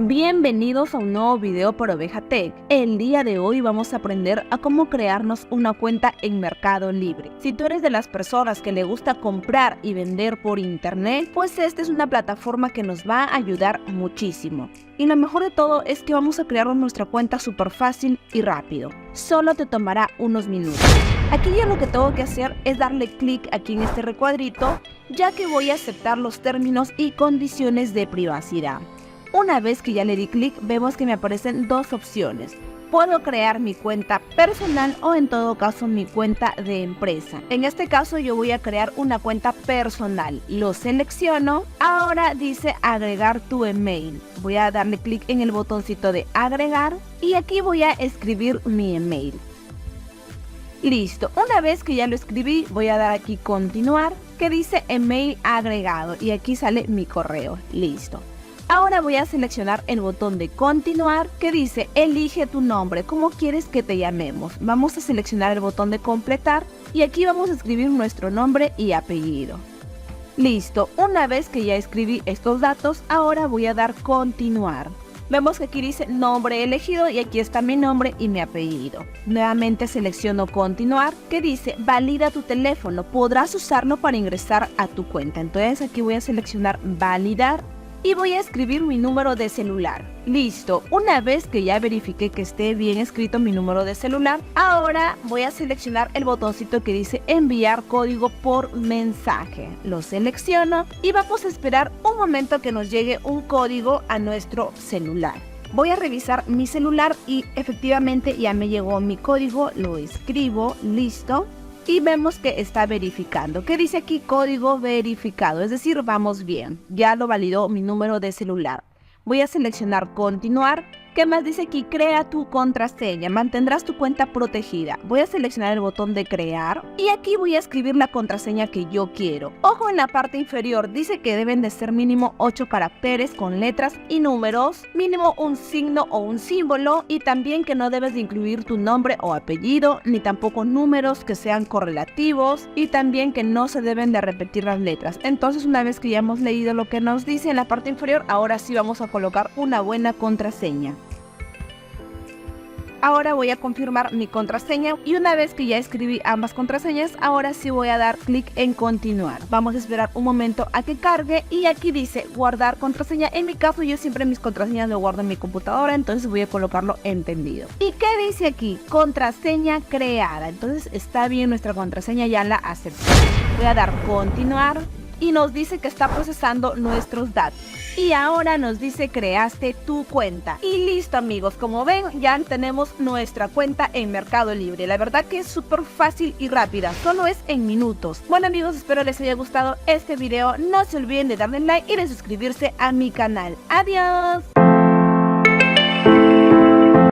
Bienvenidos a un nuevo video por Oveja Tech. El día de hoy vamos a aprender a cómo crearnos una cuenta en Mercado Libre. Si tú eres de las personas que le gusta comprar y vender por internet, pues esta es una plataforma que nos va a ayudar muchísimo. Y lo mejor de todo es que vamos a crear nuestra cuenta súper fácil y rápido. Solo te tomará unos minutos. Aquí ya lo que tengo que hacer es darle clic aquí en este recuadrito, ya que voy a aceptar los términos y condiciones de privacidad. Una vez que ya le di clic, vemos que me aparecen dos opciones. Puedo crear mi cuenta personal o en todo caso mi cuenta de empresa. En este caso yo voy a crear una cuenta personal. Lo selecciono. Ahora dice agregar tu email. Voy a darle clic en el botoncito de agregar y aquí voy a escribir mi email. Listo. Una vez que ya lo escribí, voy a dar aquí continuar, que dice email agregado y aquí sale mi correo. Listo. Ahora voy a seleccionar el botón de continuar que dice elige tu nombre, ¿cómo quieres que te llamemos? Vamos a seleccionar el botón de completar y aquí vamos a escribir nuestro nombre y apellido. Listo, una vez que ya escribí estos datos, ahora voy a dar continuar. Vemos que aquí dice nombre elegido y aquí está mi nombre y mi apellido. Nuevamente selecciono continuar que dice valida tu teléfono, podrás usarlo para ingresar a tu cuenta. Entonces aquí voy a seleccionar validar. Y voy a escribir mi número de celular. Listo, una vez que ya verifiqué que esté bien escrito mi número de celular, ahora voy a seleccionar el botoncito que dice enviar código por mensaje. Lo selecciono y vamos a esperar un momento que nos llegue un código a nuestro celular. Voy a revisar mi celular y efectivamente ya me llegó mi código, lo escribo, listo. Y vemos que está verificando, que dice aquí código verificado, es decir, vamos bien, ya lo validó mi número de celular. Voy a seleccionar continuar. ¿Qué más dice aquí? Crea tu contraseña, mantendrás tu cuenta protegida. Voy a seleccionar el botón de crear y aquí voy a escribir la contraseña que yo quiero. Ojo, en la parte inferior dice que deben de ser mínimo 8 caracteres con letras y números, mínimo un signo o un símbolo y también que no debes de incluir tu nombre o apellido, ni tampoco números que sean correlativos y también que no se deben de repetir las letras. Entonces, una vez que ya hemos leído lo que nos dice en la parte inferior, ahora sí vamos a colocar una buena contraseña. Ahora voy a confirmar mi contraseña y una vez que ya escribí ambas contraseñas, ahora sí voy a dar clic en continuar. Vamos a esperar un momento a que cargue y aquí dice guardar contraseña. En mi caso yo siempre mis contraseñas lo guardo en mi computadora, entonces voy a colocarlo entendido. ¿Y qué dice aquí? Contraseña creada. Entonces está bien, nuestra contraseña ya la acepté. Voy a dar continuar y nos dice que está procesando nuestros datos. Y ahora nos dice creaste tu cuenta. Y listo, amigos, como ven ya tenemos nuestra cuenta en Mercado Libre. La verdad que es súper fácil y rápida, solo es en minutos. Bueno, amigos, espero les haya gustado este video. No se olviden de darle like y de suscribirse a mi canal. ¡Adiós!